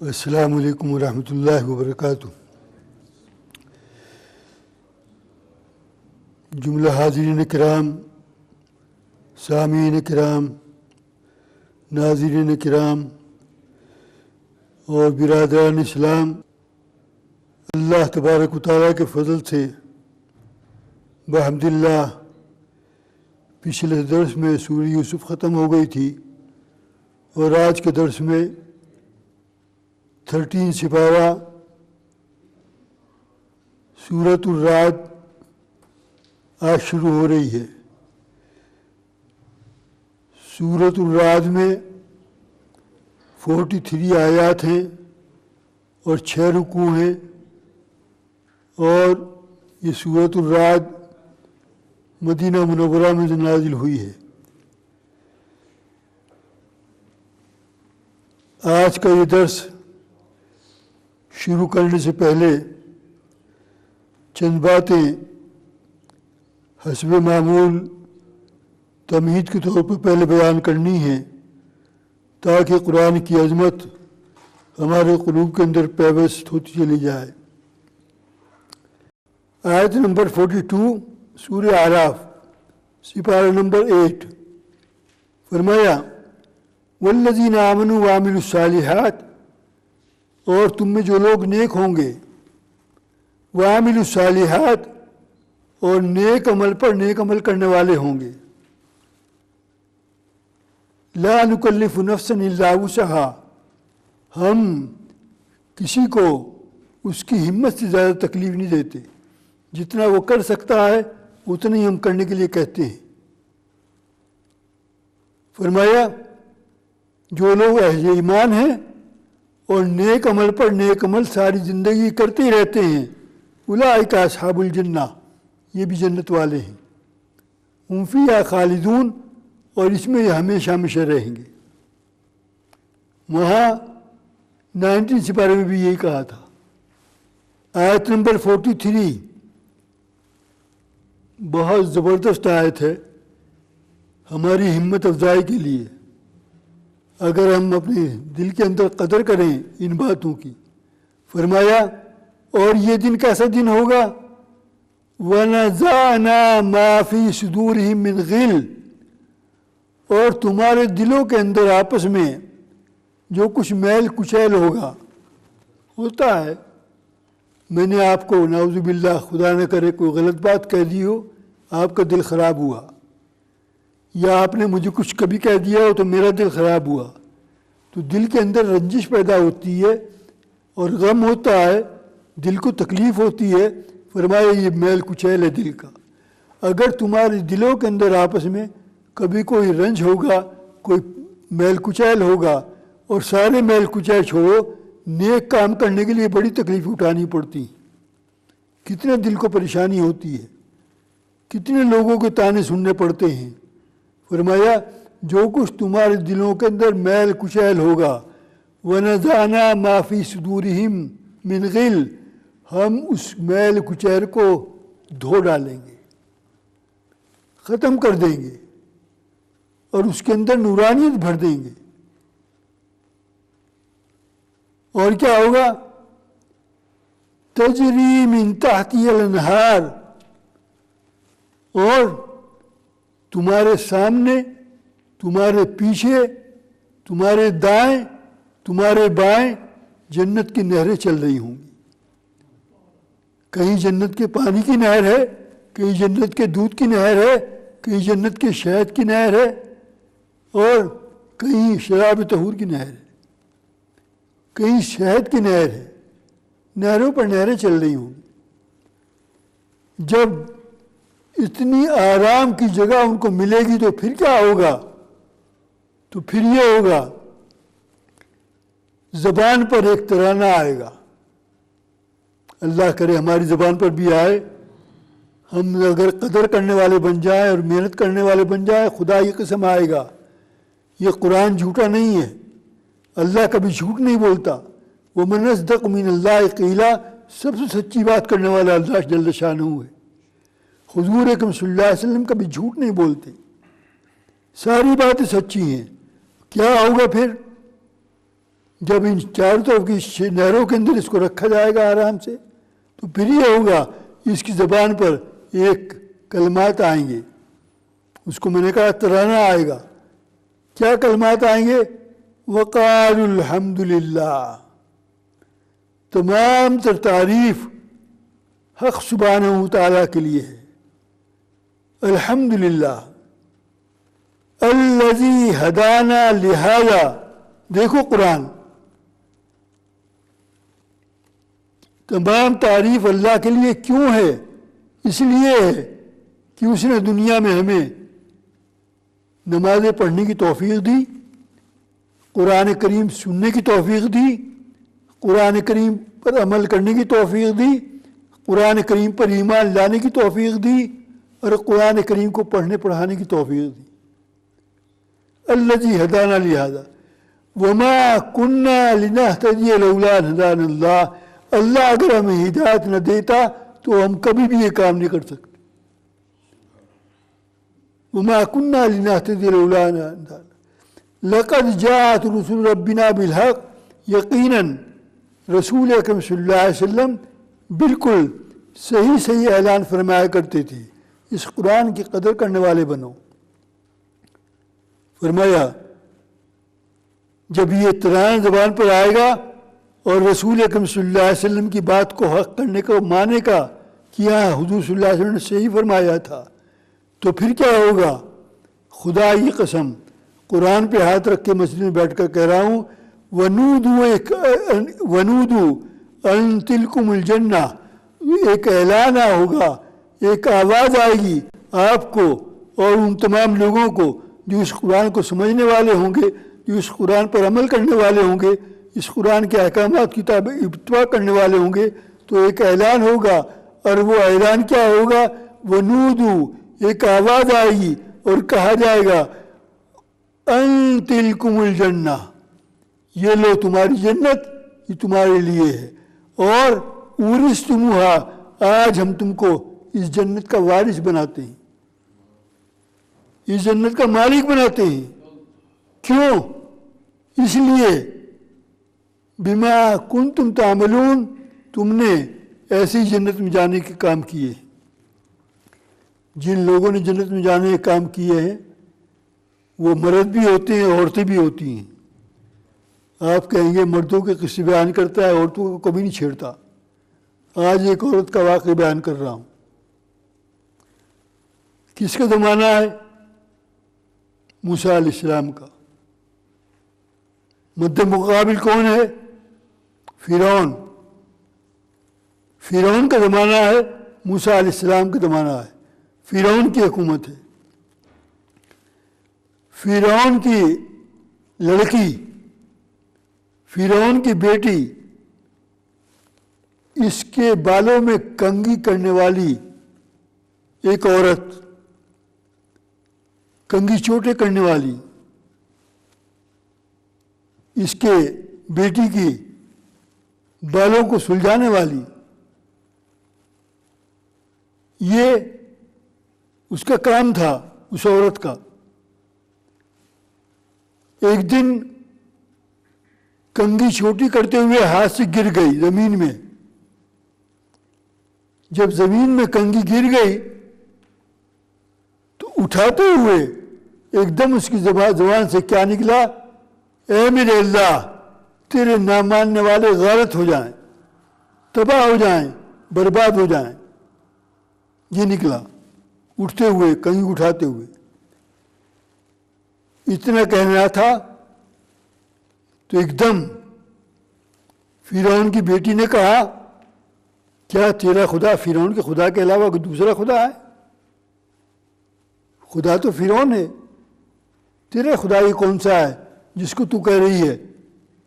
السلام علیکم ورحمۃ اللہ وبرکاتہ۔ جملہ حاضرین کرام، سامعین کرام، ناظرین کرام اور برادران اسلام، اللہ تبارک و تعالیٰ کے فضل سے بحمد اللہ پچھلے درس میں سورہ یوسف ختم ہو گئی تھی اور آج کے درس میں 13 سپارہ سورۃ الرعد آج شروع ہو رہی ہے۔ سورۃ الرعد میں 43 آیات ہیں اور 6 رکوع ہیں، اور یہ سورۃ الرعد مدینہ منورہ میں نازل ہوئی ہے۔ آج کا یہ درس شروع کرنے سے پہلے چند باتیں حسب معمول تمہید کے طور پر پہلے بیان کرنی ہیں، تاکہ قرآن کی عظمت ہمارے قلوب کے اندر پیوست ہوتی چلی جائے۔ آیت نمبر 42 سورہ اعراف سپارہ نمبر 8، فرمایا والذین آمنوا وعملوا الصالحات، اور تم میں جو لوگ نیک ہوں گے، وعملوا الصالحات، اور نیک عمل پر نیک عمل کرنے والے ہوں گے، لا نکلف نفسا الا وسعها، ہم کسی کو اس کی ہمت سے زیادہ تکلیف نہیں دیتے، جتنا وہ کر سکتا ہے اتنا ہی ہم کرنے کے لیے کہتے ہیں۔ فرمایا جو لوگ اہل ایمان ہیں اور نیک عمل پر نیک عمل ساری زندگی کرتے ہی رہتے ہیں، اولئک اصحاب الجنہ، یہ بھی جنت والے ہیں، ہم فیہا خالدون، اور اس میں یہ ہمیشہ ہمیشہ رہیں گے۔ وہاں 19 سپارے میں بھی یہی کہا تھا۔ آیت نمبر 43 بہت زبردست آیت ہے ہماری ہمت افزائی کے لیے، اگر ہم اپنے دل کے اندر قدر کریں ان باتوں کی۔ فرمایا اور یہ دن کیسا دن ہوگا، وَنَزَعْنَا مَا فِي صُدُورِهِم مِّن غِلٍّ، اور تمہارے دلوں کے اندر آپس میں جو کچھ میل کچیل ہوتا ہے۔ میں نے آپ کو نعوذ باللہ خدا نہ کرے کوئی غلط بات کہہ دی ہو، آپ کا دل خراب ہوا، یا آپ نے مجھے کچھ کبھی کہہ دیا ہو تو میرا دل خراب ہوا، تو دل کے اندر رنجش پیدا ہوتی ہے اور غم ہوتا ہے، دل کو تکلیف ہوتی ہے۔ فرمایا یہ میل کچیل ہے دل کا۔ اگر تمہارے دلوں کے اندر آپس میں کبھی کوئی رنج ہوگا، کوئی میل کچیل ہوگا، اور سارے میل کچیل چھوڑو، نیک کام کرنے کے لیے بڑی تکلیف اٹھانی پڑتی، کتنے دل کو پریشانی ہوتی ہے، کتنے لوگوں کے تانے سننے پڑتے ہیں۔ فرمایا جو کچھ تمہارے دلوں کے اندر میل کچیل ہوگا، وَنَزَعْنَا مَا فِي صُدُورِهِم مِّن غِلٍّ، ہم اس میل کچیل کو دھو ڈالیں گے، ختم کر دیں گے، اور اس کے اندر نورانیت بھر دیں گے۔ اور کیا ہوگا، تجری من تحتها الانہار، اور تمہارے سامنے، تمہارے پیچھے، تمہارے دائیں، تمہارے بائیں جنت کی نہریں چل رہی ہوں گی۔ کہیں جنت کے پانی کی نہر ہے، کہیں جنت کے دودھ کی نہر ہے، کہیں جنت کے شہد کی نہر ہے، اور کہیں شراب طہور کی نہر ہے، کہیں شہد کی نہر ہے، نہروں پر نہریں چل رہی ہوں گی۔ جب اتنی آرام کی جگہ ان کو ملے گی تو پھر کیا ہوگا، تو پھر یہ ہوگا زبان پر ایک ترانہ آئے گا۔ اللہ کرے ہماری زبان پر بھی آئے، ہم اگر قدر کرنے والے بن جائیں اور محنت کرنے والے بن جائیں، خدا یہ قسم آئے گا، یہ قرآن جھوٹا نہیں ہے، اللہ کبھی جھوٹ نہیں بولتا۔ وَمَنْ أَصْدَقُ مِنَ اللَّهِ قِيلًا، سب سے سچی بات کرنے والا اللہ جل شانہ ہے۔ حضور اکرم صلی اللہ علیہ وسلم کبھی جھوٹ نہیں بولتے، ساری باتیں سچی ہیں۔ کیا ہوگا پھر؟ جب ان چاروں طرف کی نہروں کے اندر اس کو رکھا جائے گا آرام سے تو پھر یہ ہوگا اس کی زبان پر ایک کلمات آئیں گے. اس کو میں نے کہا ترانہ آئے گا. کیا کلمات آئیں گے؟ وقالوا الحمد للہ. تمام تر تعریف حق سبحانہ و تعالیٰ کے لیے ہے. الحمد للہ الذی ہدانا لہذا. دیکھو قرآن، تمام تعریف اللہ کے لیے کیوں ہے؟ اس لیے ہے کہ اس نے دنیا میں ہمیں نمازیں پڑھنے کی توفیق دی، قرآن کریم سننے کی توفیق دی، قرآن کریم پر عمل کرنے کی توفیق دی، قرآن کریم پر ایمان لانے کی توفیق دی، اور قرآن کریم کو پڑھنے پڑھانے کی توفیق دی. الذی ہدانا لہذا وما کننا لنہتدی لولا ان ہدانا اللہ. اللہ اگر ہمیں ہدایت نہ دیتا تو ہم کبھی بھی یہ کام نہیں کر سکتے. وما کننا لنہتدی لولا ان ہدانا اللہ. لقد جاءت رسل ربنا بالحق. یقیناً رسول اکرم صلی اللہ علیہ وسلم بالکل صحیح اعلان فرمایا کرتے تھے. اس قرآن کی قدر کرنے والے بنو. فرمایا جب یہ ترانہ زبان پر آئے گا اور رسول اکرم صلی اللہ علیہ وسلم کی بات کو حق کرنے کا مانے کا کہ ہاں حضور صلی اللہ علیہ وسلم نے صحیح فرمایا تھا، تو پھر کیا ہوگا؟ خدا کی قسم قرآن پہ ہاتھ رکھ کے مسجد میں بیٹھ کر کہہ رہا ہوں، ونودو ان تلکم الجنہ. ایک اعلان ہوگا، ایک آواز آئے گی آپ کو اور ان تمام لوگوں کو جو اس قرآن کو سمجھنے والے ہوں گے، جو اس قرآن پر عمل کرنے والے ہوں گے، اس قرآن کے احکامات کی اتباع کرنے والے ہوں گے. تو ایک اعلان ہوگا، اور وہ اعلان کیا ہوگا؟ ونودو، ایک آواز آئے گی اور کہا جائے گا ان تلکم الجنہ، یہ لو تمہاری جنت، یہ تمہارے لیے ہے، اور اورثتموہا، آج ہم تم کو اس جنت کا وارث بناتے ہیں، اس جنت کا مالک بناتے ہیں. کیوں؟ اس لیے بما کنتم تعملون، تم نے ایسی جنت میں جانے کے کام کیے. جن لوگوں نے جنت میں جانے کے کام کیے ہیں وہ مرد بھی ہوتے ہیں، عورتیں بھی ہوتی ہیں. آپ کہیں گے مردوں کے قصے بیان کرتا ہے، عورتوں کو کبھی نہیں چھیڑتا. آج ایک عورت کا واقعہ بیان کر رہا ہوں. کس کا زمانہ ہے؟ موسیٰ علیہ السلام کا. مد مقابل کون ہے؟ فرعون. فرعون کا زمانہ ہے، موسیٰ علیہ السلام کا زمانہ ہے. فرعون کی حکومت ہے. فرعون کی لڑکی، فرعون کی بیٹی، اس کے بالوں میں کنگھی کرنے والی ایک عورت، کنگھی چوٹے کرنے والی، اس کے بیٹی کی بالوں کو سلجھانے والی، یہ اس کا کام تھا اس عورت کا. ایک دن کنگھی چھوٹی کرتے ہوئے ہاتھ سے گر گئی زمین میں. جب زمین میں کنگھی گر گئی تو اٹھاتے ہوئے ایک دم اس کی زبان سے کیا نکلا؟ اے میرے اللہ، تیرے نہ ماننے والے غارت ہو جائیں، تباہ ہو جائیں، برباد ہو جائیں. یہ نکلا اٹھتے ہوئے، کنگھی اٹھاتے ہوئے. اتنا کہنا تھا تو ایک دم فرعون کی بیٹی نے کہا، کیا تیرا خدا فرعون کے خدا کے علاوہ کوئی دوسرا خدا ہے؟ خدا تو فرعون ہے، تیرا خدا یہ کون سا ہے جس کو تو کہہ رہی ہے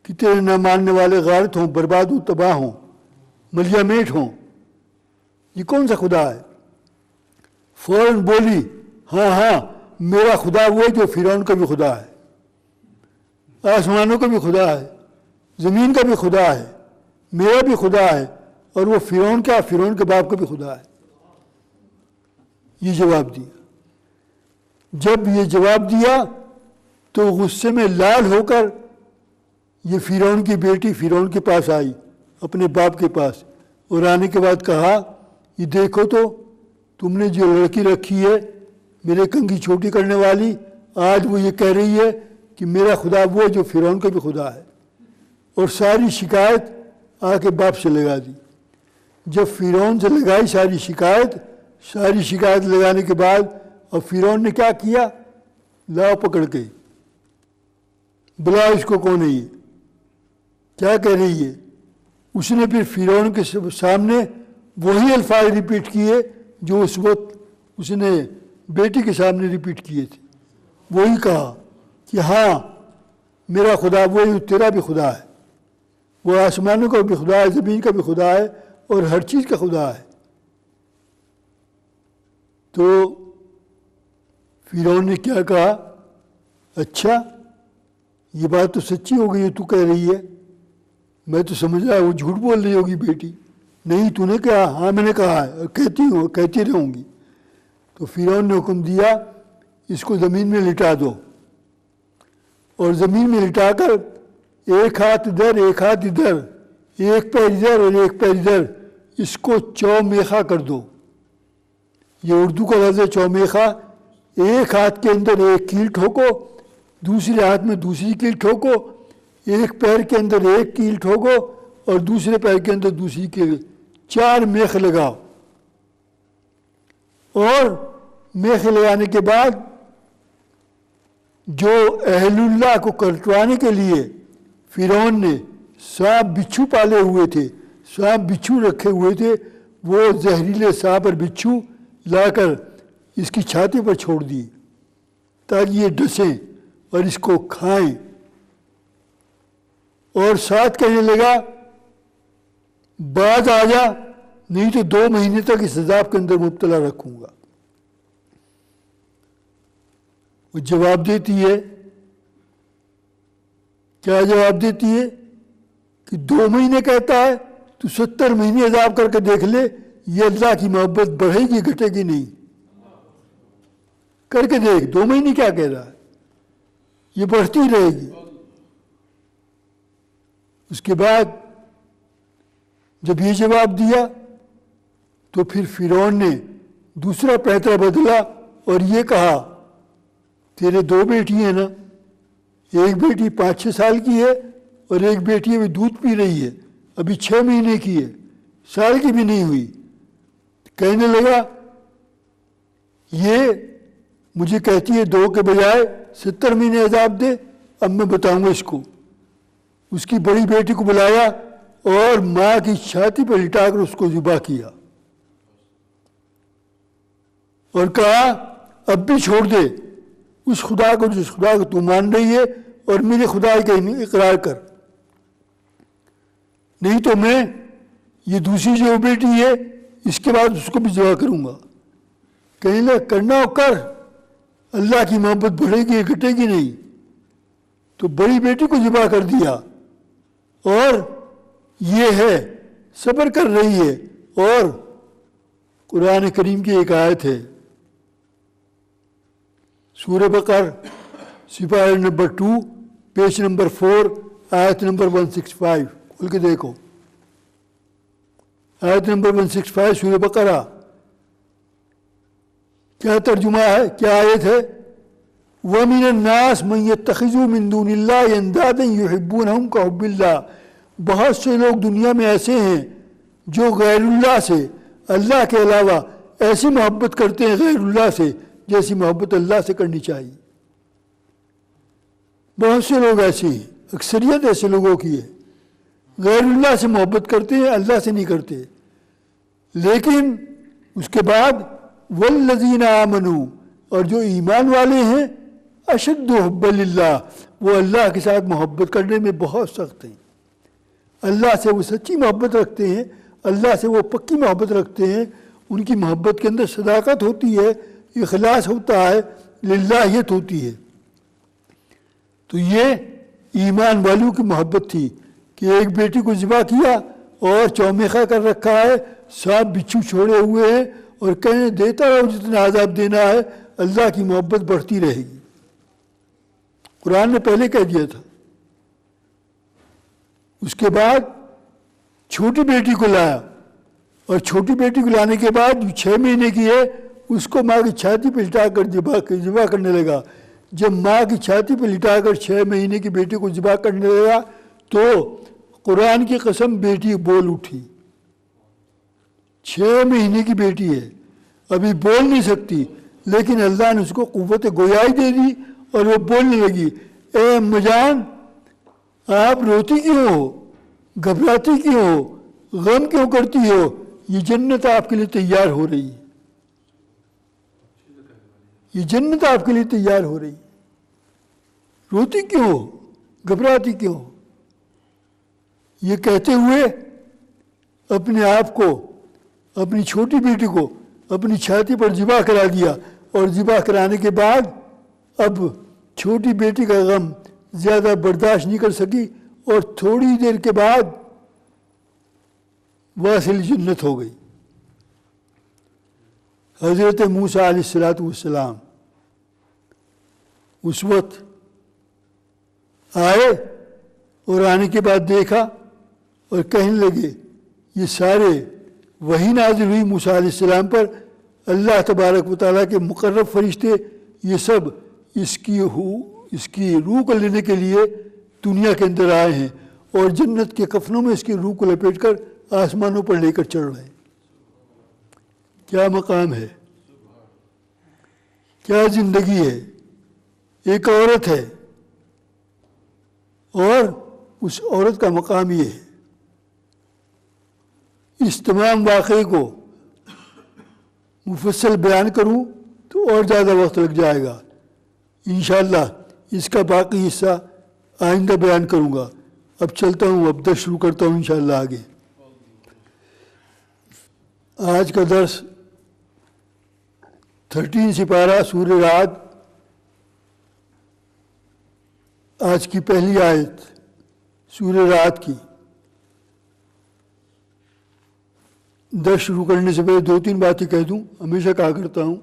کہ تیرے نہ ماننے والے غارت ہوں، برباد ہوں، تباہ ہوں، ملیا میٹ ہوں؟ یہ کون سا خدا ہے؟ فوراً بولی، ہاں ہاں میرا خدا وہ ہے جو فرعون کا بھی خدا ہے، آسمانوں کا بھی خدا ہے، زمین کا بھی خدا ہے، میرا بھی خدا ہے، اور وہ فرعون کیا، فرعون کے باپ کا بھی خدا ہے. یہ جواب دیا. جب یہ جواب دیا تو غصے میں لال ہو کر یہ فرعون کی بیٹی فرعون کے پاس آئی اپنے باپ کے پاس، اور آنے کے بعد کہا یہ دیکھو تو تم نے جو لڑکی رکھی ہے میرے کنگھی چھوٹی کرنے والی، آج وہ یہ کہہ رہی ہے کہ میرا خدا وہ جو فرعون کا بھی خدا ہے، اور ساری شکایت آ کے باپ سے لگا دی۔ جب فرعون سے لگائی ساری شکایت لگانے کے بعد، اور فرعون نے کیا کیا؟ لاؤ پکڑ کے بلا اس کو، کون ہے یہ، کیا کہہ رہی ہے؟ اس نے پھر فرعون کے سامنے وہی الفاظ ریپیٹ کیے جو اس وقت اس نے بیٹی کے سامنے ریپیٹ کیے تھے۔ وہی کہا کہ ہاں میرا خدا وہی تیرا بھی خدا ہے، وہ آسمانوں کا بھی خدا ہے، زمین کا بھی خدا ہے، اور ہر چیز کا خدا ہے۔ تو فرعون نے کیا کہا؟ اچھا یہ بات تو سچی ہو گئی ہے، تو کہہ رہی ہے، میں تو سمجھ رہا ہے وہ جھوٹ بول رہی ہوگی بیٹی۔ نہیں تو نے کہا؟ ہاں میں نے کہا ہے، کہتی رہوں گی۔ تو فرعون نے حکم دیا اس کو زمین میں لٹا دو، اور زمین میں لٹا کر ایک ہاتھ ادھر ایک ہاتھ ادھر، ایک پیر ادھر اور ایک پیر ادھر، اس کو چومیخا کر دو۔ یہ اردو کا لفظ ہے چومیخا۔ ایک ہاتھ کے اندر ایک کیل ٹھوکو، دوسرے ہاتھ میں دوسری کیل ٹھوکو، ایک پیر کے اندر ایک کیل ٹھوکو اور دوسرے پیر کے اندر دوسری کیل، 4 میخ لگاؤ۔ اور میخ لگانے کے بعد جو اہل اللہ کو کٹوانے کے لیے فرعون نے سانپ بچھو پالے ہوئے تھے، سانپ بچھو رکھے ہوئے تھے، وہ زہریلے سانپ اور بچھو لا کر اس کی چھاتی پر چھوڑ دیے تاکہ یہ ڈسیں اور اس کو کھائیں، اور ساتھ کہنے لگا باز آ جا، نہیں تو 2 مہینے تک اس عذاب کے اندر مبتلا رکھوں گا۔ وہ جواب دیتی ہے، کیا جواب دیتی ہے؟ کہ 2 مہینے کہتا ہے تو 70 مہینے عذاب کر کے دیکھ لے، یہ اللہ کی محبت بڑھے گی گھٹے گی نہیں، کر کے دیکھ۔ 2 مہینے کیا کہہ رہا ہے، یہ بڑھتی رہے گی۔ اس کے بعد جب یہ جواب دیا تو پھر فرعون نے دوسرا پیترا بدلا اور یہ کہا تیرے 2 بیٹی ہیں نا، ایک بیٹی 5-6 سال کی ہے اور ایک بیٹی ابھی دودھ پی رہی ہے، ابھی 6 مہینے کی ہے، سال کی بھی نہیں ہوئی۔ کہنے لگا یہ مجھے کہتی ہے 2 کے بجائے 70 مہینے عذاب دے، اب میں بتاؤں گا اس کو۔ اس کی بڑی بیٹی کو بلایا اور ماں کی چھاتی پر لٹا کر اس کو ذبح کیا اور کہا اب بھی چھوڑ دے اس خدا کو جس خدا کو تو مان رہی ہے، اور میرے خدا کا اقرار کر، نہیں تو میں یہ دوسری جو بیٹی ہے اس کے بعد اس کو بھی ذبح کروں گا۔ کہنے لگا کرنا ہو کر، اللہ کی محبت بڑھے گی گھٹے گی نہیں۔ تو بڑی بیٹی کو ذبح کر دیا، اور یہ ہے صبر کر رہی ہے۔ اور قرآن کریم کی ایک آیت ہے سورہ بقرہ سپارہ نمبر 2 پیج نمبر 4 آیت نمبر 165، کھول کے دیکھو، آیت نمبر 165 سورہ بقرہ۔ کیا ترجمہ ہے، کیا آیت ہے؟ وَمِنَ النَّاسِ مَن يَتَّخِذُ مِن دُونِ اللَّهِ أَندَادًا يُحِبُّونَهُمْ كَحُبِّ اللَّهِ۔ بہت سے لوگ دنیا میں ایسے ہیں جو غیر اللہ سے، اللہ کے علاوہ ایسی محبت کرتے ہیں غیر اللہ سے جیسی محبت اللہ سے کرنی چاہیے۔ بہت سے لوگ ایسے ہیں، اکثریت ایسے لوگوں کی ہے، غیر اللہ سے محبت کرتے ہیں، اللہ سے نہیں کرتے۔ لیکن اس کے بعد والذین آمنوا، اور جو ایمان والے ہیں، اشد حب للہ، وہ اللہ کے ساتھ محبت کرنے میں بہت سخت ہیں۔ اللہ سے وہ سچی محبت رکھتے ہیں، اللہ سے وہ پکی محبت رکھتے ہیں، ان کی محبت کے اندر صداقت ہوتی ہے، اخلاص ہوتا ہے، للہیت ہوتی ہے۔ تو یہ ایمان والوں کی محبت تھی کہ ایک بیٹی کو ذبح کیا اور چومیخا کر رکھا ہے، سانپ بچھو چھوڑے ہوئے ہیں، اور کہنے دیتا رہو جتنا عذاب دینا ہے، اللہ کی محبت بڑھتی رہے گی۔ قرآن نے پہلے کہہ دیا تھا اس کے بعد چھوٹی بیٹی کو لایا، اور چھوٹی بیٹی کو لانے کے بعد جو 6 مہینے کی ہے اس کو ماں کی چھاتی پہ لٹا کر ذبح کرنے لگا۔ جب ماں کی چھاتی پہ لٹا کر 6 مہینے کی بیٹی کو ذبح کرنے لگا تو قرآن کی قسم بیٹی بول اٹھی۔ 6 مہینے کی بیٹی ہے، ابھی بول نہیں سکتی، لیکن اللہ نے اس کو قوت گویائی دے دی اور وہ بولنے لگی، اے اما جان آپ روتی کیوں ہو، گھبراتی کیوں ہو، غم کیوں کرتی ہو، یہ جنت آپ کے لیے تیار ہو رہی ہے، یہ جنت آپ کے لیے تیار ہو رہی ہے، روتی کیوں ہو، گھبراتی کیوں ہو۔ یہ کہتے ہوئے اپنے آپ کو، اپنی چھوٹی بیٹی کو اپنی چھاتی پر ذبح کرا دیا، اور ذبح کرانے کے بعد اب چھوٹی بیٹی کا غم زیادہ برداشت نہیں کر سکی، اور تھوڑی دیر کے بعد واصل جنت ہو گئی۔ حضرت موسیٰ علیہ السلام اس وقت آئے، اور آنے کے بعد دیکھا اور کہنے لگے، یہ سارے وحی نازل ہوئی موسیٰ علیہ السلام پر، اللہ تبارک و تعالیٰ کے مقرب فرشتے یہ سب اس کی روح کو لینے کے لیے دنیا کے اندر آئے ہیں، اور جنت کے کفنوں میں اس کی روح کو لپیٹ کر آسمانوں پر لے کر چڑھ رہے ہیں۔ کیا مقام ہے، کیا زندگی ہے، ایک عورت ہے، اور اس عورت کا مقام یہ ہے۔ اس تمام واقعے کو مفصل بیان کروں تو اور زیادہ وقت لگ جائے گا، انشاءاللہ اس کا باقی حصہ آئندہ بیان کروں گا۔ اب چلتا ہوں، اب درس شروع کرتا ہوں انشاءاللہ آگے۔ آج کا درس 13 سپارہ سورہ رعد، آج کی پہلی آیت سورہ رعد کی۔ درس شروع کرنے سے پہلے 2-3 باتیں کہہ دوں، ہمیشہ کہا کرتا ہوں۔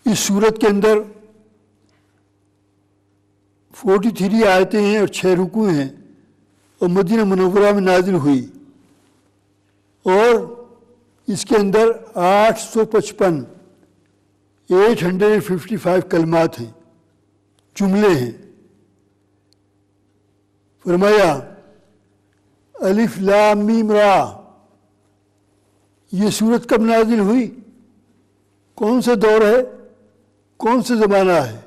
اس سورت کے اندر 43 آیتیں ہیں اور 6 رکوع ہیں، اور مدینہ منورہ میں نازل ہوئی، اور اس کے اندر 855 کلمات ہیں، جملے ہیں۔ فرمایا الف لام میم را، یہ سورت کب نازل ہوئی، کون سا دور ہے، کون سا زمانہ ہے؟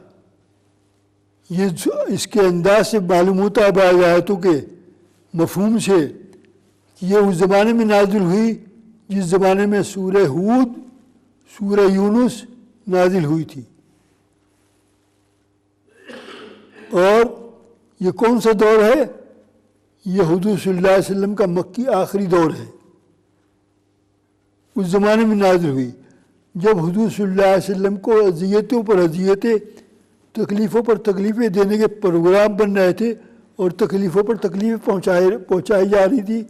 یہ اس کے انداز سے معلوم ہوتا ہے بعض آیتوں کے مفہوم سے کہ یہ اس زمانے میں نازل ہوئی جس زمانے میں سورہ ہود، سورہ یونس نازل ہوئی تھی۔ اور یہ کون سا دور ہے؟ یہ حضور صلی اللہ علیہ وسلم کا مکی آخری دور ہے، اس زمانے میں نازل ہوئی جب حضور صلی اللہ علیہ وسلم کو اذیتوں پر اذیتیں، تکلیفوں پر تکلیفیں دینے کے پروگرام بن رہے تھے، اور تکلیفوں پر تکلیفیں پہنچائی جا رہی تھی،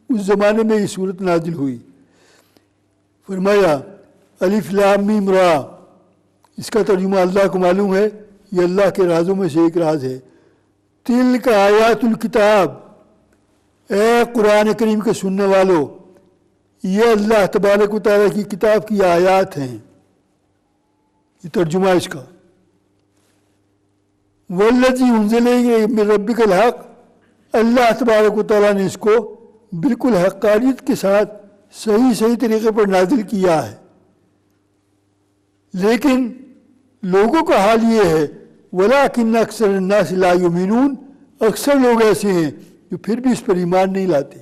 اس زمانے میں یہ صورت نازل ہوئی۔ فرمایا الف لام میم را، اس کا ترجمہ اللہ کو معلوم ہے، یہ اللہ کے رازوں میں سے ایک راز ہے۔ تلک آیات الکتاب، اے قرآن کریم کے سننے والو، یہ اللہ تبارک و تعالیٰ کی کتاب کی آیات ہیں، یہ ترجمہ اس کا۔ والذی انزل الیک من ربک الحق، اللہ تبارک و تعالیٰ نے اس کو بالکل حقانیت کے ساتھ صحیح طریقے پر نازل کیا ہے، لیکن لوگوں کا حال یہ ہے وَلَٰكِنَّ أَكْثَرَ النَّاسِ لَا يُؤْمِنُونَ، اکثر لوگ ایسے ہیں جو پھر بھی اس پر ایمان نہیں لاتے۔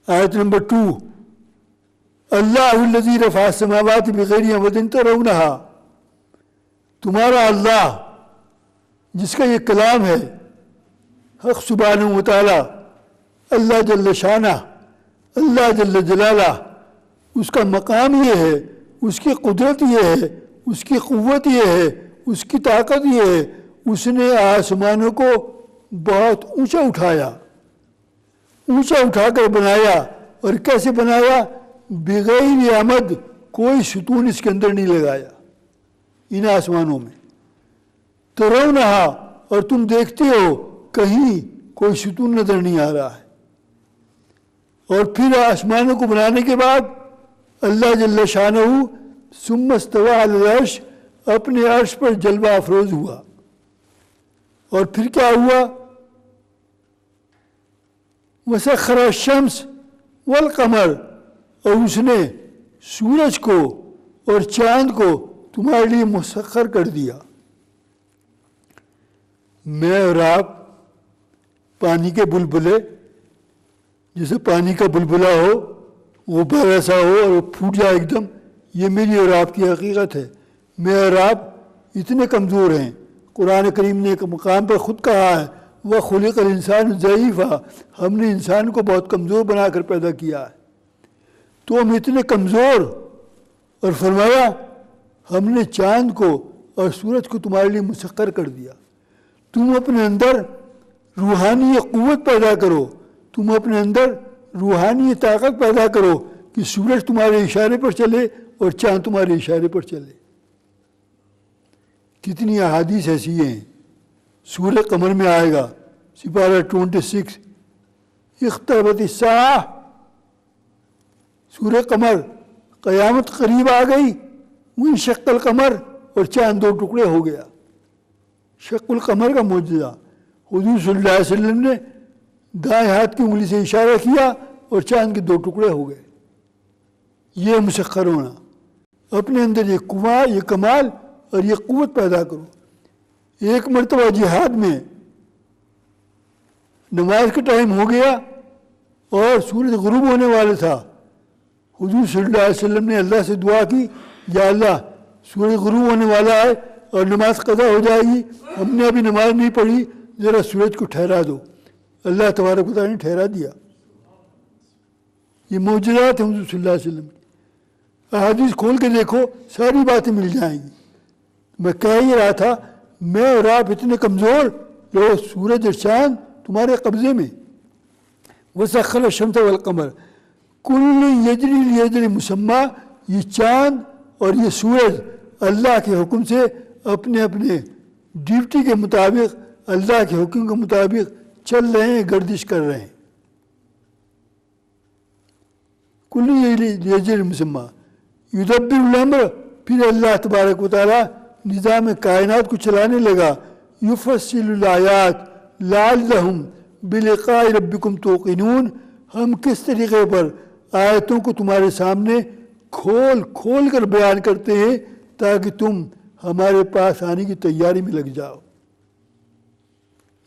آیت نمبر 2، اللہ الذی رفع السماوات بغیر عمد ترونہا، تمہارا اللہ جس کا یہ کلام ہے، حق سبحانہ و تعالی، اللہ جل شانہ، اللہ جل جلالہ، اس کا مقام یہ ہے، اس کی قدرت یہ ہے، اس کی قوت یہ ہے، اس کی طاقت یہ ہے، اس نے آسمانوں کو بہت اونچا اٹھایا، اونچا اٹھا کر بنایا، اور کیسے بنایا؟ بغیر عمد، کوئی ستون اس کے اندر نہیں لگایا ان آسمانوں میں، ترونہا، اور تم دیکھتے ہو کہیں کوئی ستون نظر نہیں آ رہا ہے. اور پھر آسمانوں کو بنانے کے بعد اللہ جل شانہ ثم استوى علی العرش اپنے عرش پر جلوہ افروز ہوا. اور پھر کیا ہوا؟ وسخر الشمس والقمر، اور اس نے سورج کو اور چاند کو تمہارے لیے مسخر کر دیا. میں اور آپ پانی کے بلبلے، جیسے پانی کا بلبلا ہو وہ بھر ایسا ہو اور وہ پھوٹ جائے ایک دم، یہ میری اور آپ کی حقیقت ہے. میں اور آپ اتنے کمزور ہیں. قرآن کریم نے ایک مقام پر خود کہا ہے وَخُلِقَ الْإِنسَانُ ضَعِيفًا، ہم نے انسان کو بہت کمزور بنا کر پیدا کیا ہے. تو ہم اتنے کمزور، اور فرمایا ہم نے چاند کو اور سورج کو تمہارے لیے مسخر کر دیا. تم اپنے اندر روحانی قوت پیدا کرو، تم اپنے اندر روحانی طاقت پیدا کرو کہ سورج تمہارے اشارے پر چلے اور چاند تمہارے اشارے پر چلے. کتنی احادیث ایسی ہیں. سورہ قمر میں آئے گا سپارہ 26 اقتربت الساعہ، سورہ قمر قیامت قریب آ گئی. وانشق القمر، اور چاند دو ٹکڑے ہو گیا. شق القمر کا معجزہ، حضور صلی اللہ علیہ وسلم نے دائیں ہاتھ کی انگلی سے اشارہ کیا اور چاند کے دو ٹکڑے ہو گئے. یہ مسخر ہونا، اپنے اندر یہ قوا، یہ کمال اور یہ قوت پیدا کرو. ایک مرتبہ جہاد میں نماز کا ٹائم ہو گیا اور سورج غروب ہونے والا تھا. حضور صلی اللہ علیہ وسلم نے اللہ سے دعا کی یا اللہ سورج غروب ہونے والا ہے اور نماز قضا ہو جائے گی، ہم نے ابھی نماز نہیں پڑھی، ذرا سورج کو ٹھہرا دو. اللہ تبارک و تعالیٰ نے ٹھہرا دیا. یہ معجزات ہیں حضور صلی اللہ علیہ وسلم کی. احادیث کھول کے دیکھو ساری باتیں مل جائیں گی. میں کہہ ہی رہا تھا میں اور آپ اتنے کمزور، لو سورج اور چاند تمہارے قبضے میں. وسخر الشمس والقمر کل یجری لیجل مسمى، یہ چاند اور یہ سورج اللہ کے حکم سے اپنے اپنے ڈیوٹی کے مطابق، اللہ کے حکم کے مطابق چل رہے ہیں، گردش کر رہے ہیں. کل یجری مسمى یدبر الامر، پھر اللہ تبارک و تعالیٰ نظام کائنات کو چلانے لگا. یفصل الآیات لعلہم بلقاء ربکم توقنون، ہم کس طریقے پر آیتوں کو تمہارے سامنے کھول کھول کر بیان کرتے ہیں تاکہ تم ہمارے پاس آنے کی تیاری میں لگ جاؤ.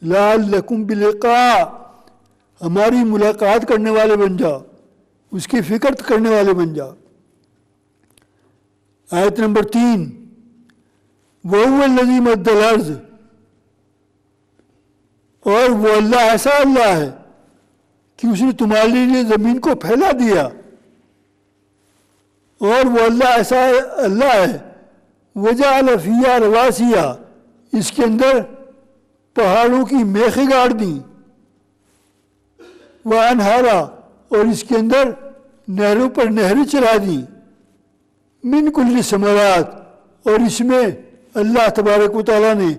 لعلکم بلقاء، ہماری ملاقات کرنے والے بن جاؤ، اس کی فکر کرنے والے بن جاؤ. آیت نمبر 3 وَهُوَ الَّذِي مَدَّ الْأَرْضَ، اور وہ اللہ ایسا اللہ ہے کہ اس نے تمہارے لیے زمین کو پھیلا دیا. اور وہ اللہ ایسا اللہ ہے وَجَعَلَ فِيهَا رَوَاسِيَ، اس کے اندر پہاڑوں کی میخیں گاڑ دیں. وَأَنْهَارًا، اور اس کے اندر نہروں پر نہریں چلا دیں. من کل ثمرات، اور اس میں اللہ تبارک و تعالیٰ نے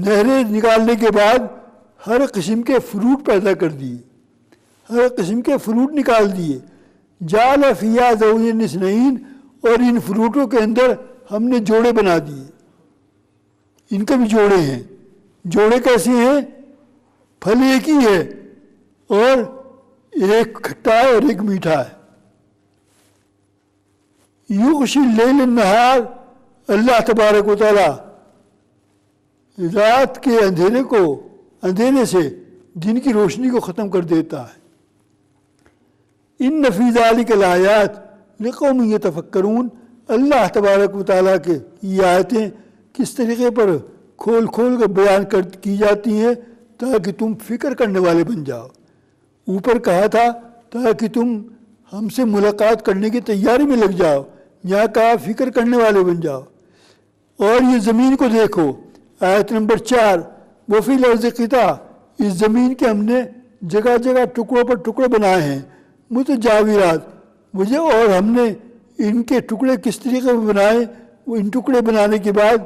نہریں نکالنے کے بعد ہر قسم کے فروٹ پیدا کر دیے، ہر قسم کے فروٹ نکال دیے. جعل فیہا زوجین اثنین، اور ان فروٹوں کے اندر ہم نے جوڑے بنا دیے. ان کے بھی جوڑے ہیں. جوڑے کیسے ہیں؟ پھل ایک ہی ہے اور ایک کھٹا ہے اور ایک میٹھا ہے. یغشی اللیل النہار، اللہ تبارک و تعالیٰ رات کے اندھیرے سے دن کی روشنی کو ختم کر دیتا ہے. ان فی ذلک الآیات لقوم یتفکرون، اللہ تبارک و تعالیٰ کے یہ آیتیں کس طریقے پر کھول کھول کر بیان کی جاتی ہیں تاکہ تم فکر کرنے والے بن جاؤ. اوپر کہا تھا تاکہ تم ہم سے ملاقات کرنے کی تیاری میں لگ جاؤ، یہاں کہا فکر کرنے والے بن جاؤ. اور یہ زمین کو دیکھو، آیت نمبر 4 وفی الارض قطع، اس زمین کے ہم نے جگہ جگہ ٹکڑوں پر ٹکڑے بنائے ہیں. متجاورات، مجھے اور ہم نے ان کے ٹکڑے کس طریقے سے بنائے، وہ ان ٹکڑے بنانے کے بعد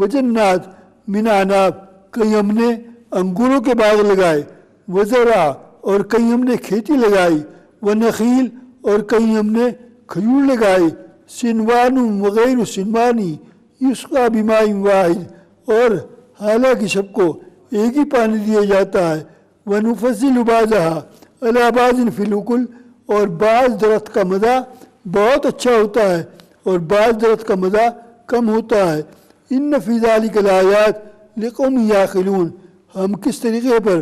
وجنات من اعناب، کہیں ہم نے انگوروں کے باغ لگائے، وزرع اور کہیں ہم نے کھیتی لگائی، ونخیل اور کہیں ہم نے کھجور لگائی، سنوان وغیر سنوانی یسقا بماء واحد، اور حالانکہ سب کو ایک ہی پانی دیا جاتا ہے، ونفضل بعضها علی بعض فی الأکل، اور بعض درخت کا مزہ بہت اچھا ہوتا ہے اور بعض درخت کا مزہ کم ہوتا ہے، ان فی ذلک الآیات لقوم یعقلون، ہم کس طریقے پر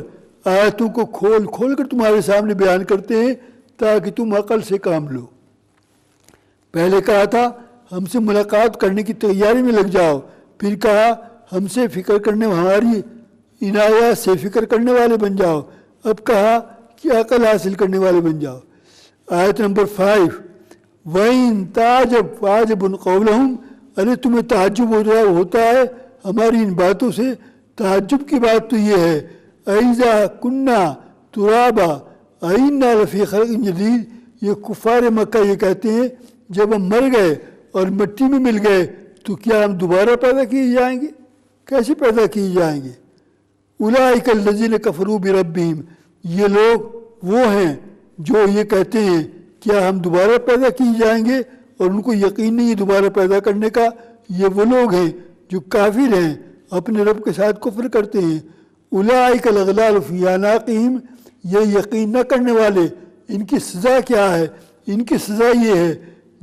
آیتوں کو کھول کھول کر تمہارے سامنے بیان کرتے ہیں تاکہ تم عقل سے کام لو۔ پہلے کہا تھا ہم سے ملاقات کرنے کی تیاری میں لگ جاؤ، پھر کہا ہم سے فکر کرنے، ہماری عنایات سے فکر کرنے والے بن جاؤ، اب کہا کہ عقل حاصل کرنے والے بن جاؤ۔ آیت نمبر 5، وَإِن تَعْجَبْ فَعَجَبٌ قَوْلُهُمْ، ارے تمہیں تعجب ہوتا ہے ہماری ان باتوں سے، تعجب کی بات تو یہ ہے، أَإِذَا كُنَّا تُرَابًا أَإِنَّا لَفِي خَلْقٍ جَدِيدٍ، یہ کفار مکہ یہ کہتے ہیں جب ہم مر گئے اور مٹی میں مل گئے تو کیا ہم دوبارہ پیدا کیے جائیں گے؟ کیسے پیدا کیے جائیں گے؟ اولئک الذین کفروا بربہم، یہ لوگ وہ ہیں جو یہ کہتے ہیں کیا ہم دوبارہ پیدا کیے جائیں گے، اور ان کو یقین نہیں ہے دوبارہ پیدا کرنے کا۔ یہ وہ لوگ ہیں جو کافر ہیں، اپنے رب کے ساتھ کفر کرتے ہیں۔ اولئک الاغلال فی اعناقہم، یہ یقین نہ کرنے والے، ان کی سزا کیا ہے؟ ان کی سزا یہ ہے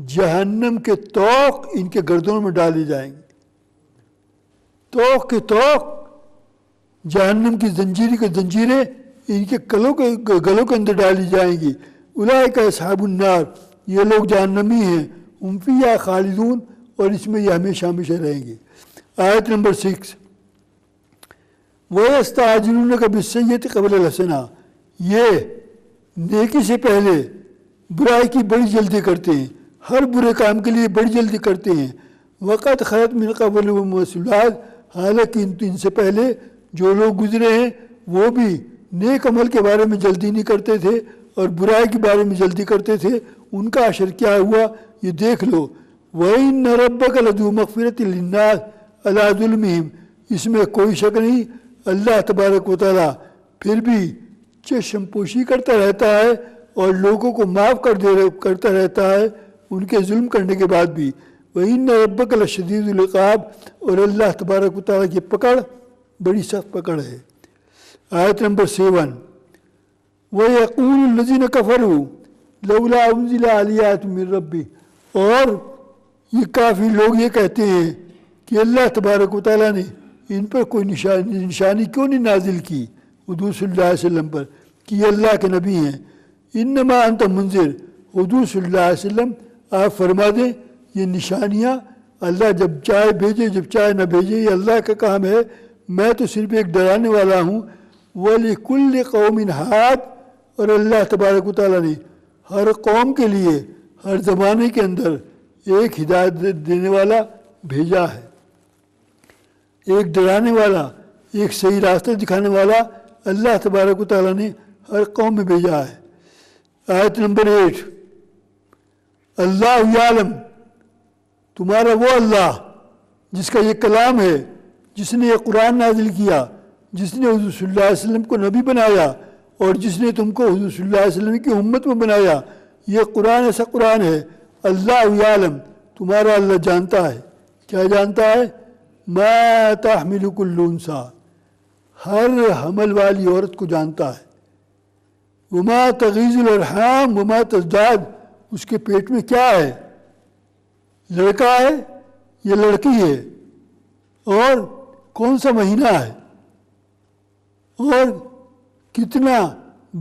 جہنم کے طوق ان کے گردنوں میں ڈالے جائیں گے، طوق کے طوق، جہنم کی زنجیری کے زنجیریں ان کے گلوں کے اندر ڈالی جائیں گی۔ اولئک اصحاب النار، یہ لوگ جہنمی ہیں، ہم فیہا خالدون، اور اس میں یہ ہمیشہ ہمیشہ رہیں گے۔ آیت نمبر 6، وَيَسْتَعْجِلُونَكَ بِالسَّيِّئَةِ قَبْلَ الْحَسَنَةِ، یہ نیکی سے پہلے برائی کی بڑی جلدی کرتے ہیں، ہر برے کام کے لیے بڑی جلدی کرتے ہیں۔ وَقَدْ خَلَتْ مِن قَبْلِهُمْ الرُّسُلُ، حالانکہ ان سے پہلے جو لوگ گزرے ہیں وہ بھی نیک عمل کے بارے میں جلدی نہیں کرتے تھے اور برائی کے بارے میں جلدی کرتے تھے، ان کا اشر کیا ہوا یہ دیکھ لو۔ وَإِنَّ رَبَّكَ لَذُو مَغْفِرَةٍ لِلنَّاسِ عَلَىٰ ظُلْمِهِمْ، اس میں کوئی شک نہیں اللہ تبارک و تعالیٰ پھر بھی چشم پوشی کرتا رہتا ہے اور لوگوں کو معاف کرتا رہتا ہے ان کے ظلم کرنے کے بعد بھی۔ وَإِنَّ رَبَّكَ لَشَدِيدُ الْعِقَابِ، اور اللہ تبارک و تعالیٰ کی پکڑ بڑی سخت پکڑ ہے۔ آیت نمبر 7، وَيَقُولُ الَّذِينَ كَفَرُوا لَوْلَا أُنزِلَ عَلَيْهِ آیَةٌ مِّن رَّبِّهِ، اور یہ کافی لوگ یہ کہتے ہیں کہ اللہ تبارک و تعالیٰ نے ان پر کوئی نشانی کیوں نہیں نازل کی حضور صلی اللہ علیہ وسلم پر کہ یہ اللہ کے نبی ہیں۔ انما انت منذر، حضور صلی اللہ علیہ وسلم آپ فرما دیں یہ نشانیاں اللہ جب چاہے بھیجے جب چاہے نہ بھیجے، یہ اللہ کا کام ہے، میں تو صرف ایک ڈرانے والا ہوں۔ وَلِكُلِّ قَوْمٍ ہاد، اور اللہ تبارک و تعالیٰ نے ہر قوم کے لیے ہر زمانے کے اندر ایک ہدایت دینے والا بھیجا ہے، ایک ڈرانے والا، ایک صحیح راستہ دکھانے والا اللہ تبارک و تعالیٰ نے ہر قوم میں بھیجا ہے۔ آیت نمبر 8، اللہ یعلم، تمہارا وہ اللہ جس کا یہ کلام ہے، جس نے یہ قرآن نازل کیا، جس نے حضور صلی اللہ علیہ وسلم کو نبی بنایا اور جس نے تم کو حضور صلی اللہ علیہ وسلم کی امت میں بنایا، یہ قرآن ایسا قرآن ہے۔ اللہ یعلم، تمہارا اللہ جانتا ہے، کیا جانتا ہے؟ ما تحمل کل انثی، ہر حمل والی عورت کو جانتا ہے۔ وما تغیض الارحام وما تزداد، اس کے پیٹ میں کیا ہے، لڑکا ہے یا لڑکی ہے، اور کون سا مہینہ ہے، اور کتنا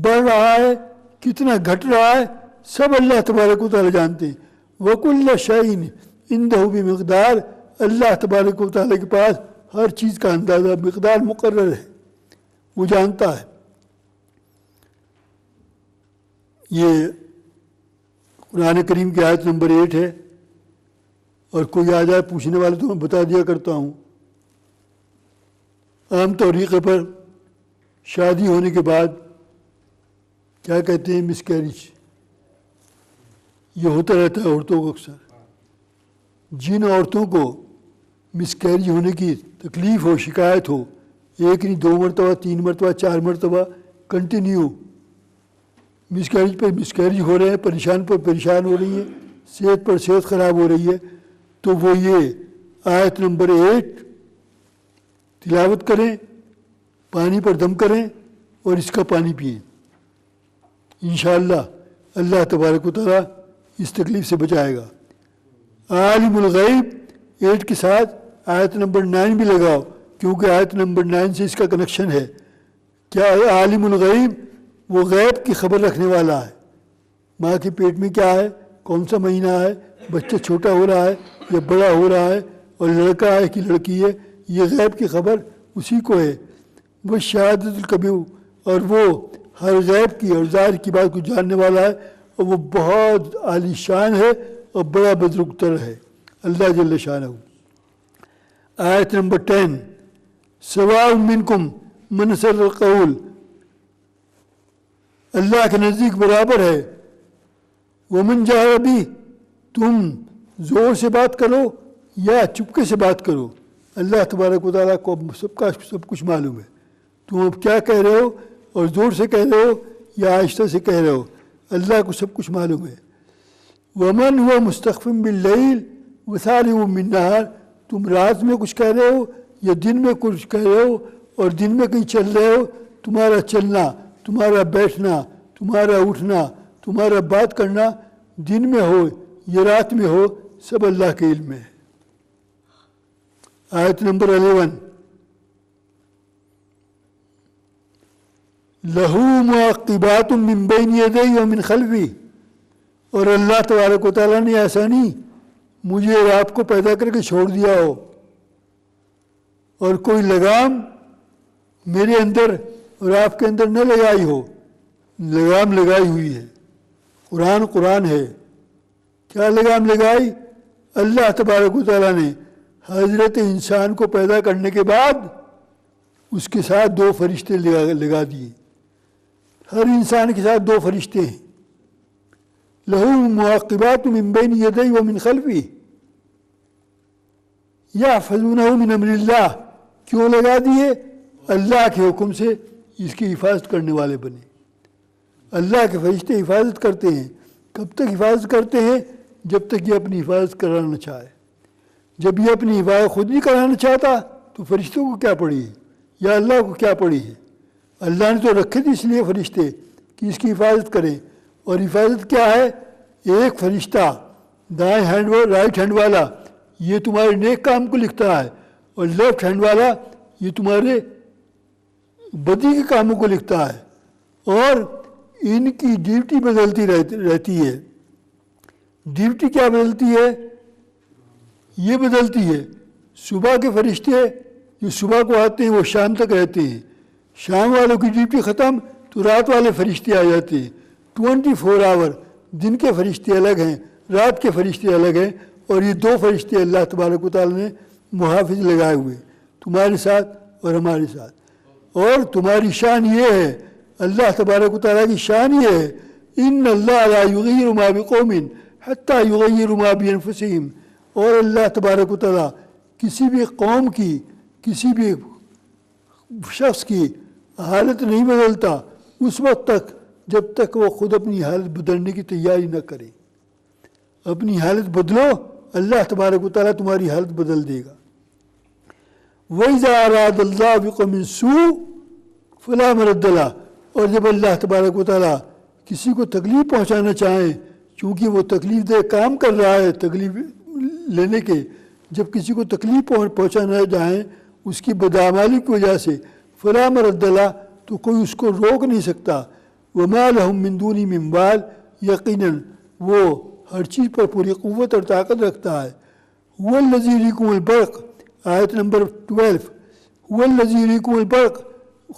بڑھ رہا ہے کتنا گھٹ رہا ہے، سب اللہ تبارک و تعالیٰ جانتے ہیں۔ وَكُلَّ شَيْءٍ عِندَهُ بِمِقْدَارٍ، اللہ تبارک و تعالیٰ کے پاس ہر چیز کا اندازہ مقدار مقرر ہے، وہ جانتا ہے۔ یہ قرآن کریم کی آیت نمبر 8 ہے، اور کوئی آ جائے پوچھنے والے تو میں بتا دیا کرتا ہوں۔ عام طریقے پر شادی ہونے کے بعد کیا کہتے ہیں، مس کیریج، یہ ہوتا رہتا ہے عورتوں کو اکثر۔ جن عورتوں کو مس کیریج ہونے کی تکلیف ہو، شکایت ہو، ایک نہیں 2 مرتبہ 3 مرتبہ 4 مرتبہ کنٹینیو مسکیریج پر مسکیریج ہو رہے ہیں، پریشان پر پریشان ہو رہی ہیں، صحت پر صحت خراب ہو رہی ہے، تو وہ یہ آیت نمبر 8 تلاوت کریں، پانی پر دم کریں اور اس کا پانی پئیں، انشاءاللہ اللہ تبارک و تعالیٰ اس تکلیف سے بچائے گا۔ عالم الغیب 8 کے ساتھ آیت نمبر 9 بھی لگاؤ، کیونکہ آیت نمبر 9 سے اس کا کنیکشن ہے۔ کیا عالم الغیب؟ وہ غیب کی خبر رکھنے والا ہے، ماں کے پیٹ میں کیا ہے، کون سا مہینہ ہے، بچہ چھوٹا ہو رہا ہے یا بڑا ہو رہا ہے، اور لڑکا ہے کہ لڑکی ہے، یہ غیب کی خبر اسی کو ہے۔ وہ شہادت الکبیر، اور وہ ہر غیب کی اور ظاہر کی بات کو جاننے والا ہے، اور وہ بہت عالی شان ہے اور بڑا بزرگتر ہے اللہ جل شانہ۔ آیت نمبر 10 سواء منکم من سر القول، اللہ کے نزدیک برابر ہے، ومن جہر بھی، تم زور سے بات کرو یا چپکے سے بات کرو، اللہ تبارک و تعالیٰ کو سب کچھ معلوم ہے، تم اب کیا کہہ رہے ہو، اور زور سے کہہ رہے ہو یا آہستہ سے کہہ رہے ہو، اللہ کو سب کچھ معلوم ہے۔ ومن هو مستخف باللیل وسارب بالنہار، تم رات میں کچھ کہہ رہے ہو یا دن میں کچھ کہہ رہے ہو، اور دن میں کہیں چل رہے ہو، تمہارا چلنا، تمہارا بیٹھنا، تمہارا اٹھنا، تمہارا بات کرنا دن میں ہو یا رات میں ہو، سب اللہ کے علم میں ہے۔ آیت نمبر 11 لہو معقبات من بین یدیہ ومن خلفہ، اور اللہ تبارک و تعالیٰ نے ایسا نہیں مجھے اور آپ کو پیدا کر کے چھوڑ دیا ہو، اور کوئی لگام میرے اندر اور آپ کے اندر نہ لگائی ہو، لگام لگائی ہوئی ہے۔ قرآن ہے، کیا لگام لگائی؟ اللہ تبارک و تعالیٰ نے حضرت انسان کو پیدا کرنے کے بعد اس کے ساتھ 2 فرشتے لگا دیے، ہر انسان کے ساتھ 2 فرشتے ہیں، لہو معقبات من بین یدیہ ومن خلفہ یحفظونہ من امر اللہ، کیوں لگا دیے؟ اللہ کے حکم سے اس کی حفاظت کرنے والے بنے۔ اللہ کے فرشتے حفاظت کرتے ہیں، کب تک حفاظت کرتے ہیں؟ جب تک یہ اپنی حفاظت کرانا چاہے۔ جب یہ اپنی حفاظت خود نہیں کرانا چاہتا تو فرشتوں کو کیا پڑی ہے یا اللہ کو کیا پڑی ہے؟ اللہ نے تو رکھے تھے اس لیے فرشتے کہ اس کی حفاظت کریں، اور حفاظت کیا ہے؟ ایک فرشتہ دائیں ہینڈ رائٹ ہینڈ والا یہ تمہارے نیک کام کو لکھتا ہے، اور لیفٹ ہینڈ والا یہ تمہارے بدی کے کاموں کو لکھتا ہے، اور ان کی ڈیوٹی بدلتی رہتی ہے۔ ڈیوٹی کیا بدلتی ہے؟ یہ بدلتی ہے صبح کے فرشتے جو صبح کو آتے ہیں وہ شام تک رہتے ہیں، شام والوں کی ڈیوٹی ختم تو رات والے فرشتے آ جاتے ہیں۔ 24 آور دن کے فرشتے الگ ہیں، رات کے فرشتے الگ ہیں، اور یہ 2 فرشتے اللہ تبارک و تعالیٰ نے محافظ لگائے ہوئے تمہارے ساتھ اور ہمارے ساتھ۔ اور تمہاری شان یہ ہے، اللہ تبارک و تعالیٰ کی شان یہ ہے، ان اللہ لا یغیر ما بقوم حتی یغیر ما بانفسہم، اور اللہ تبارک و تعالیٰ کسی بھی قوم کی کسی بھی شخص کی حالت نہیں بدلتا اس وقت تک جب تک وہ خود اپنی حالت بدلنے کی تیاری نہ کرے۔ اپنی حالت بدلو، اللہ تبارک و تعالیٰ تمہاری حالت بدل دے گا۔ وَإِذَا أَرَادَ اللَّهُ بِقَوْمٍ سُوءًا فَلَا مَرَدَّ لَهُ، اور جب اللہ تبارک و تعالیٰ کسی کو تکلیف پہنچانا چاہیں، چونکہ وہ تکلیف دہ کام کر رہا ہے تکلیف لینے کے، جب کسی کو تکلیف پہنچانا چاہیں اس کی بدعمالی کی وجہ سے، فَلَا مَرَدَّ لَهُ، تو کوئی اس کو روک نہیں سکتا۔ وَمَا لَهُم مِّن دُونِهِ مِن وَالٍ، یقیناً وہ ہر چیز پر پوری قوت اور طاقت رکھتا ہے۔ هُوَ الَّذِي يُرِيكُمُ الْبَرْقَ، آیت نمبر 12، هُوَ الَّذِي يُرِيكُمُ الْبَرْقَ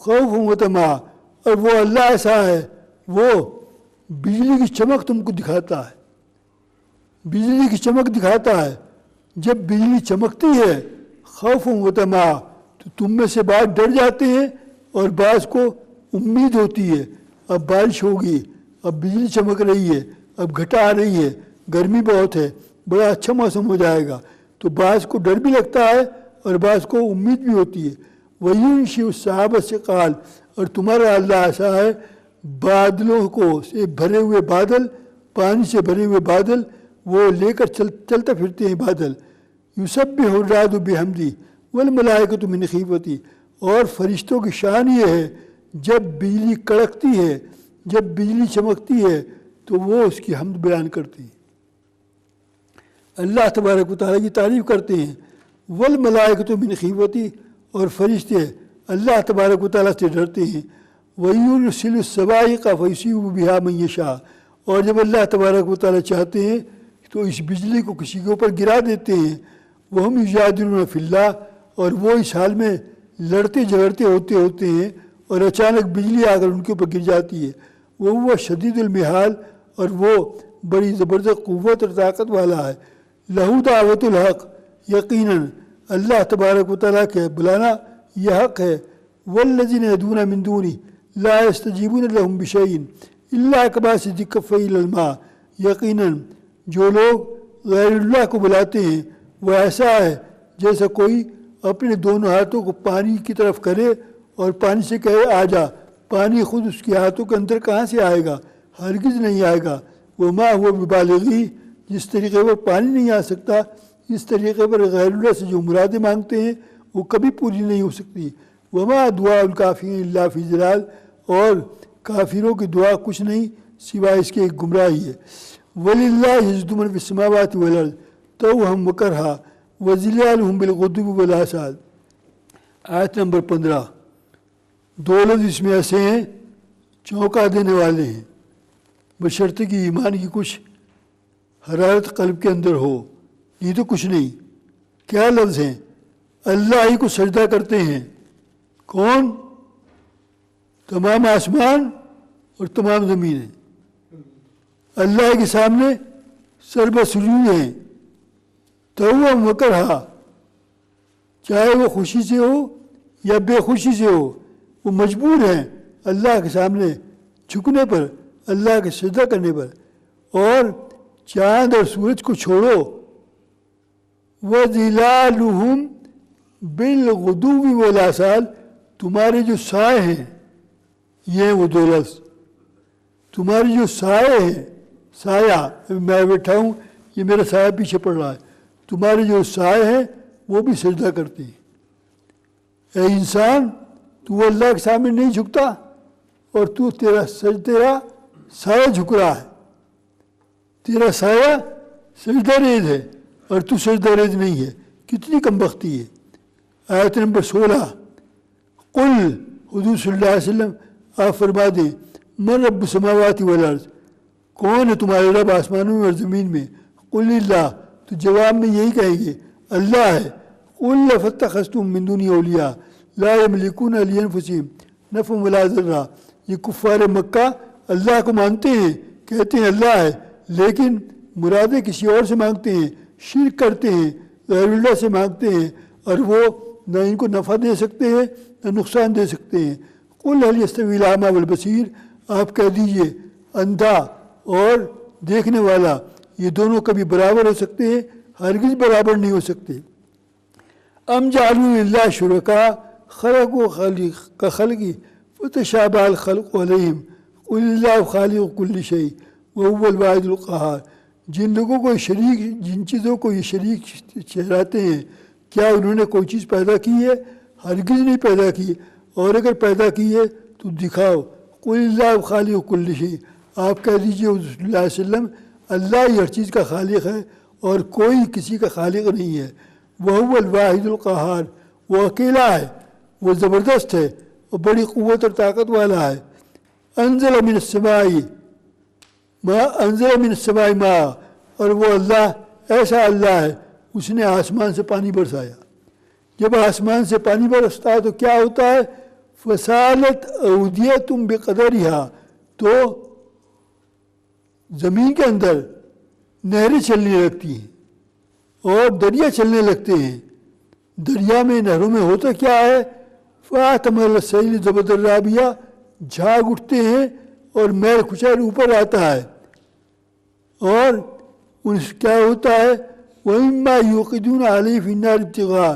خَوْفًا وَطَمَعًا، اور وہ اللہ ایسا ہے وہ بجلی کی چمک تم کو دکھاتا ہے، بجلی کی چمک دکھاتا ہے۔ جب بجلی چمکتی ہے خوفًا وطمعًا تو تم میں سے بعض ڈر جاتے ہیں اور بعض کو امید ہوتی ہے اب بارش ہوگی، اب بجلی چمک رہی ہے، اب گھٹا آ رہی ہے، گرمی بہت ہے، بڑا اچھا موسم ہو جائے گا، تو بعض کو ڈر بھی لگتا ہے اور بعض کو امید بھی ہوتی ہے۔ وَيُنشِئُ السَّحَابَ الثِّقَالَ، اور تمہارا اللہ ایسا ہے بادلوں کو سے بھرے ہوئے بادل، پانی سے بھرے ہوئے بادل وہ لے کر چلتے پھرتے ہیں بادل. یسبح الرعد بحمدہ والملائکۃ من خیفتہ، اور فرشتوں کی شان یہ ہے جب بجلی کڑکتی ہے، جب بجلی چمکتی ہے تو وہ اس کی حمد بیان کرتے ہیں، اللہ تبارک و تعالیٰ کی تعریف کرتے ہیں. والملائکۃ من خیفتہ، اور فرشتے اللہ تبارک و تعالیٰ سے ڈرتے ہیں. وَيُرْسِلُ الصَّوَاعِقَ فَيُصِيبُ بِهَا مَن يَشَاءُ، اور جب اللہ تبارک و تعالیٰ چاہتے ہیں تو اس بجلی کو کسی کے اوپر گرا دیتے ہیں. وَهُمْ يُجَادِلُونَ فِي اللَّهِ، اور وہ اس حال میں لڑتے جھگڑتے ہوتے ہیں اور اچانک بجلی آ کر ان کے اوپر گر جاتی ہے. وہ شدید المحال، اور وہ بڑی زبردست قوت اور طاقت والا ہے. لَهُ دعوت الحق، یقیناً اللہ تبارک و تعالیٰ کے بلانا یہ حق ہے. والذین يدعون من دونه لا يستجیبون لهم بشیء الا کباسط کفیہ الی الماء، یقیناً جو لوگ غیر اللہ کو بلاتے ہیں وہ ایسا ہے جیسا کوئی اپنے دونوں ہاتھوں کو پانی کی طرف کرے اور پانی سے کہے آ جا. پانی خود اس کے ہاتھوں کے اندر کہاں سے آئے گا؟ ہرگز نہیں آئے گا. وما هو ببالغہ، جس طریقے پر پانی نہیں آ سکتا اس طریقے پر غیر اللہ سے جو مرادیں مانگتے ہیں وہ کبھی پوری نہیں ہو سکتی. وما دعاء الکافرین الا فی ضلال، اور کافروں کی دعا کچھ نہیں سوائے اس کے ایک گمراہی ہے. وَلِلَّهِ يَسْجُدُ مَن فِي السَّمَاوَاتِ وَالْأَرْضِ طَوْعًا وَكَرْهًا وَظِلَالُهُم بِالْغُدُوِّ وَالْآصَالِ. آیت نمبر 15. دو لفظ اس میں ایسے ہیں چونکا دینے والے ہیں، بشرطے کہ ایمان کی کچھ حرارت قلب کے اندر ہو. یہ تو کچھ نہیں. کیا لفظ ہیں؟ اللہ ہی کو سجدہ کرتے ہیں. کون؟ تمام آسمان اور تمام زمینیں اللہ کے سامنے سربہ سجود ہیں. طوعا وکرہا، چاہے وہ خوشی سے ہو یا بے خوشی سے ہو، وہ مجبور ہیں اللہ کے سامنے جھکنے پر، اللہ کے سجدہ کرنے پر. اور چاند اور سورج کو چھوڑو. وَظِلَالُهُمْ بِالْغُدُوِّ وَالْآصَالِ، تمہارے جو سائے ہیں، یہ ہیں وہ دو لفظ. تمہارے جو سائے ہیں، سایہ میں بیٹھا ہوں یہ میرا سایہ پیچھے پڑ رہا ہے، تمہارے جو سائے ہیں وہ بھی سجدہ کرتے ہیں. اے انسان، تو اللہ کے سامنے نہیں جھکتا اور تیرا سایہ جھک رہا ہے. تیرا سایہ سجدہ ریز ہے اور تو سجدہ ریز نہیں ہے. کتنی کم بختی ہے. آیت نمبر 16. قل، حضور صلی اللہ علیہ وسلم آپ فرما دیں، من رب السماوات والارض، کون ہے تمہارے رب آسمانوں میں اور زمین میں؟ قل اللہ، تو جواب میں یہی کہیں گے اللہ ہے. قل لفتخذتم من دونی اولیاء لا یملکون لانفسہم نفعا ولا ضرا. یہ کفار مکہ اللہ کو مانتے ہیں، کہتے ہیں اللہ ہے، لیکن مرادیں کسی اور سے مانگتے ہیں، شرک کرتے ہیں، غیر اللہ سے مانگتے ہیں، اور وہ نہ ان کو نفع دے سکتے ہیں نہ نقصان دے سکتے ہیں. قل هل یستوی الاعمی والبصیر، آپ کہہ دیجئے اندھا اور دیکھنے والا یہ دونوں کبھی برابر ہو سکتے ہیں؟ ہرگز برابر نہیں ہو سکتے. ام جعلوا للہ شرکاء خلقوا کخلقہ فتشابہ الخلق علیہم قل اللہ خالق کل شیء وہو الواحد القہار. جن لوگوں کو شریک، جن چیزوں کو یہ شریک ٹھہراتے ہیں، کیا انہوں نے کوئی چیز پیدا کی ہے؟ ہرگز نہیں پیدا کی. اور اگر پیدا کی ہے تو دکھاؤ. قل اللہ خالق کل شیء، آپ کہہ دیجئے صلی اللہ علیہ وسلم اللہ ہی ہر چیز کا خالق ہے اور کوئی کسی کا خالق نہیں ہے. وہو الواحد القہار، وہ اکیلا ہے، وہ زبردست ہے اور بڑی قوت اور طاقت والا ہے. انزل من السماء انزل من السماء ماء، اور وہ اللہ ایسا اللہ ہے اس نے آسمان سے پانی برسایا. جب آسمان سے پانی برستا ہے تو کیا ہوتا ہے؟ فسالت اودیۃ بقدرہا، تو زمین کے اندر نہریں چلنے لگتی ہیں اور دریا چلنے لگتے ہیں. دریا میں نہروں میں ہوتا کیا ہے؟ فاحتمل السیل زبد الرابیہ، جھاگ اٹھتے ہیں اور میل کچیل اوپر آتا ہے. اور ان سے کیا ہوتا ہے؟ وَإِمَّا يُوقِدُونَ عَلَيْهِ فِي النَّارِ ابْتِغَاءَ